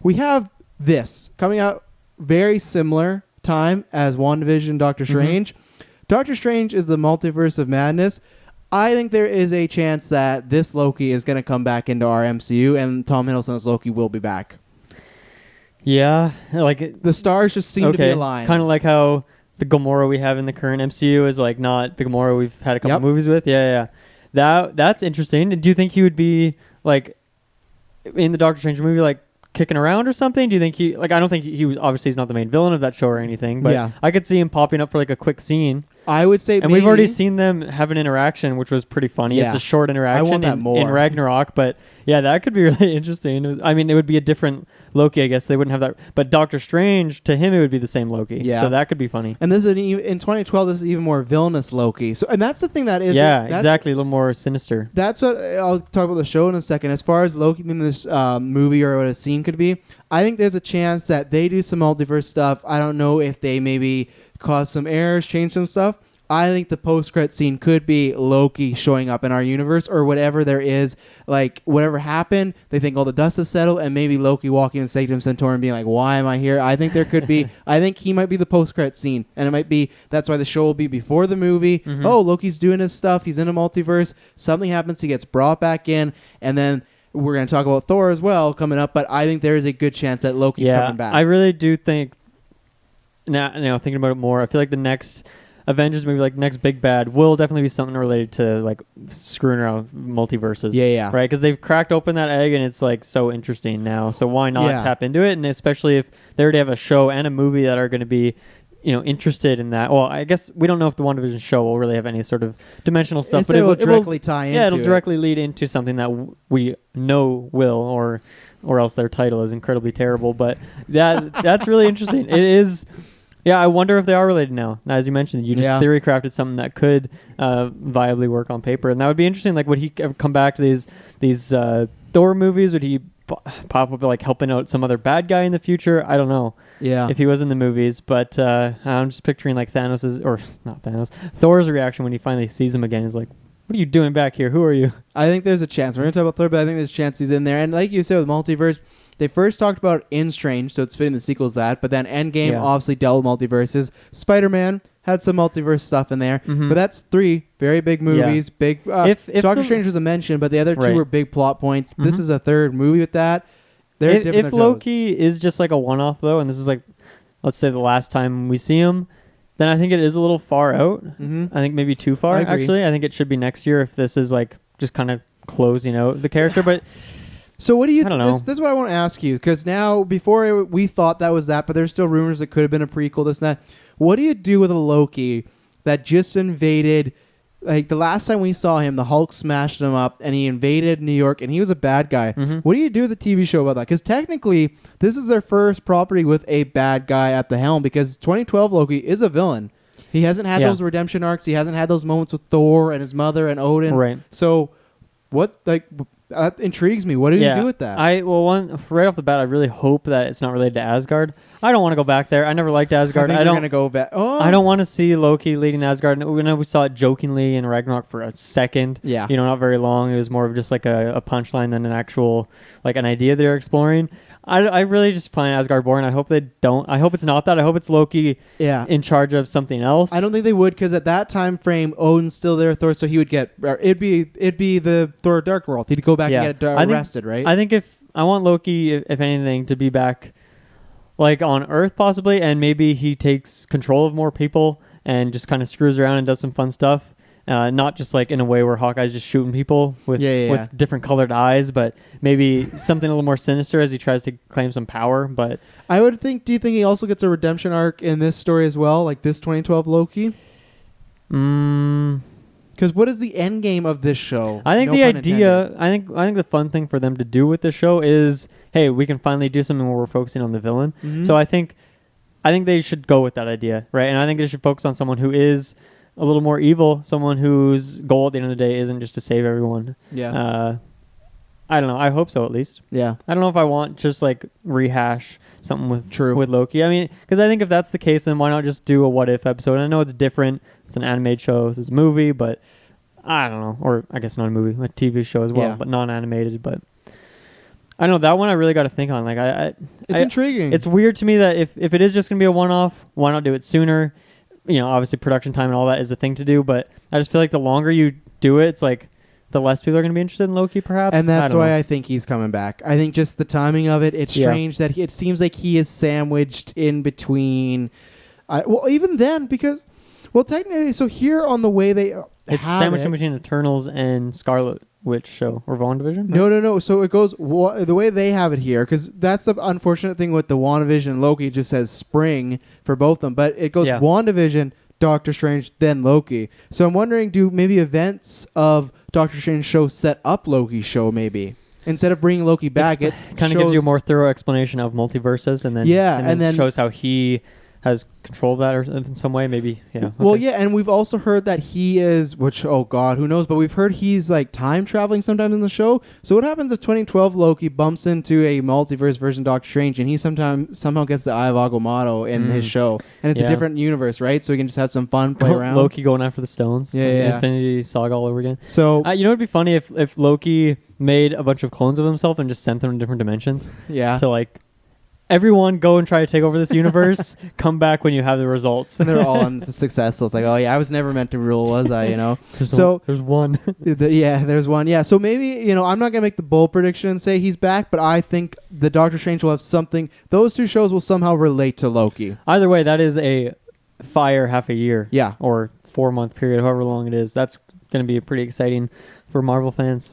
we have this coming out very similar time as WandaVision, Doctor Strange. Doctor Strange is the multiverse of madness. I think there is a chance that this Loki is going to come back into our MCU, and Tom Hiddleston's Loki will be back. Yeah, like the stars just seem to be aligned. Kind of like how the Gamora we have in the current MCU is like not the Gamora we've had a couple movies with. Yeah. That's interesting. Do you think he would be like in the Doctor Strange movie, like kicking around or something? Do you think he like? I don't think he was. Obviously, he's not the main villain of that show or anything. But I could see him popping up for like a quick scene. I would say, and we've already seen them have an interaction, which was pretty funny. Yeah. It's a short interaction. I want that more in Ragnarok, but yeah, that could be really interesting. I mean, it would be a different Loki, I guess. They wouldn't have that, but Doctor Strange, to him, it would be the same Loki. Yeah, so that could be funny. And this is in 2012. This is even more villainous Loki. So, and that's the thing that is. Yeah, exactly. A little more sinister. That's what I'll talk about the show in a second. As far as Loki being this movie or what a scene could be, I think there's a chance that they do some multiverse stuff. I don't know if they maybe cause some errors, change some stuff. I think the post-credit scene could be Loki showing up in our universe or whatever there is, like whatever happened, they think all the dust has settled, and maybe Loki walking in Sanctum Sanctorum being like, why am I here? I think there could be, I think he might be the post-credit scene, and it might be, that's why the show will be before the movie. Oh, Loki's doing his stuff, he's in a multiverse, something happens, he gets brought back in, and then we're going to talk about Thor as well coming up, but I think there is a good chance that Loki's coming back. I really do think, now thinking about it more, I feel like the next Avengers movie, like next big bad, will definitely be something related to like screwing around multiverses. Yeah. Right? Because they've cracked open that egg and it's like so interesting now. So why not tap into it? And especially if they already have a show and a movie that are going to be, interested in that. Well, I guess we don't know if the WandaVision show will really have any sort of dimensional stuff, but it will directly tie into. Yeah, it'll directly lead into something that we know will, or else their title is incredibly terrible. But that's really interesting. It is. Yeah, I wonder if they are related now. As you mentioned, you just theory crafted something that could viably work on paper, and that would be interesting. Like, would he ever come back to these Thor movies? Would he pop up like helping out some other bad guy in the future? I don't know. Yeah, if he was in the movies, but I'm just picturing like Thor's reaction when he finally sees him again is like, "What are you doing back here? Who are you?" I think there's a chance. We're gonna talk about Thor, but I think there's a chance he's in there. And like you said with multiverse. They first talked about in Strange, so it's fitting the sequels that, but then Endgame obviously dealt with multiverses. Spider-Man had some multiverse stuff in there, but that's 3 very big movies. Big. If Doctor Strange was a mention, but the other 2 were big plot points. This is a third movie with that. They're different. If Loki is just like a one-off though, and this is like, let's say the last time we see him, then I think it is a little far out. I think maybe too far. Actually, I think it should be next year if this is like just kind of closing out the character, but. So what do you think? This is what I want to ask you, because now, before we thought that was that, but there's still rumors that could have been a prequel, this and that. What do you do with a Loki that just invaded, like the last time we saw him, the Hulk smashed him up, and he invaded New York, and he was a bad guy. What do you do with the TV show about that? Because technically, this is their first property with a bad guy at the helm, because 2012 Loki is a villain. He hasn't had those redemption arcs. He hasn't had those moments with Thor and his mother and Odin. Right. So what, like... That intrigues me. What do you do with that? Right off the bat, I really hope that it's not related to Asgard. I don't want to go back there. I never liked Asgard. I don't want to go back. Oh. I don't want to see Loki leading Asgard. We saw it jokingly in Ragnarok for a second. Yeah. Not very long. It was more of just like a punchline than an actual, like an idea they're exploring. I really just find Asgard boring. I hope they don't. I hope it's not that. I hope it's Loki in charge of something else. I don't think they would, because at that time frame, Odin's still there, Thor, so he would get... It'd be the Thor Dark World. He'd go back and get arrested, right? I think I want Loki, if anything, to be back like on Earth possibly, and maybe he takes control of more people and just kind of screws around and does some fun stuff. Not just like in a way where Hawkeye's just shooting people with different colored eyes, but maybe something a little more sinister as he tries to claim some power. But I would think, do you think he also gets a redemption arc in this story as well, like this 2012 Loki? Because what is the end game of this show? I think I think the fun thing for them to do with this show is, hey, we can finally do something where we're focusing on the villain. So I think they should go with that idea, right? And I think they should focus on someone who is a little more evil, someone whose goal at the end of the day isn't just to save everyone. Yeah. I don't know. I hope so, at least. Yeah. I don't know if I want just like rehash something with Loki. I mean, because I think if that's the case, then why not just do a what if episode? And I know it's different. It's an animated show. It's a movie, but I don't know. Or I guess not a movie, a TV show as well, but non-animated. But I know that one I really got to think on. Like It's intriguing. It's weird to me that if it is just going to be a one-off, why not do it sooner? Obviously production time and all that is a thing to do, but I just feel like the longer you do it, it's like the less people are going to be interested in Loki, perhaps. And that's why I think he's coming back. I think just the timing of it, it's strange that it seems like he is sandwiched in between. Even then, because, technically, so here on the way it's sandwiched in between Eternals and Scarlet Witch show or WandaVision? No. So it goes the way they have it here, because that's the unfortunate thing with the WandaVision and Loki. It just says spring for both of them, but it goes WandaVision, Doctor Strange, then Loki. So I'm wondering, do maybe events of Doctor Strange show set up Loki's show maybe? Instead of bringing Loki back, it kind of gives you a more thorough explanation of multiverses, and then shows how he has control of that or in some way, maybe. Yeah. Okay. Well, yeah, and we've also heard that he is, which, oh God, who knows? But we've heard he's like time traveling sometimes in the show. So what happens if 2012 Loki bumps into a multiverse version of Doctor Strange, and he somehow gets the Eye of Agamotto in his show, and it's a different universe, right? So he can just have some fun, play around. Loki going after the stones. Yeah. Infinity Saga all over again. So it'd be funny if Loki made a bunch of clones of himself and just sent them to different dimensions. Yeah. To like, everyone go and try to take over this universe. Come back when you have the results. And they're all successful. It's like, oh yeah, I was never meant to rule, was I? There's one. There's one. Yeah. So maybe, I'm not gonna make the bold prediction and say he's back, but I think the Doctor Strange will have something. Those two shows will somehow relate to Loki. Either way, that is a fire half a year. Yeah. Or 4-month period, however long it is. That's gonna be pretty exciting for Marvel fans.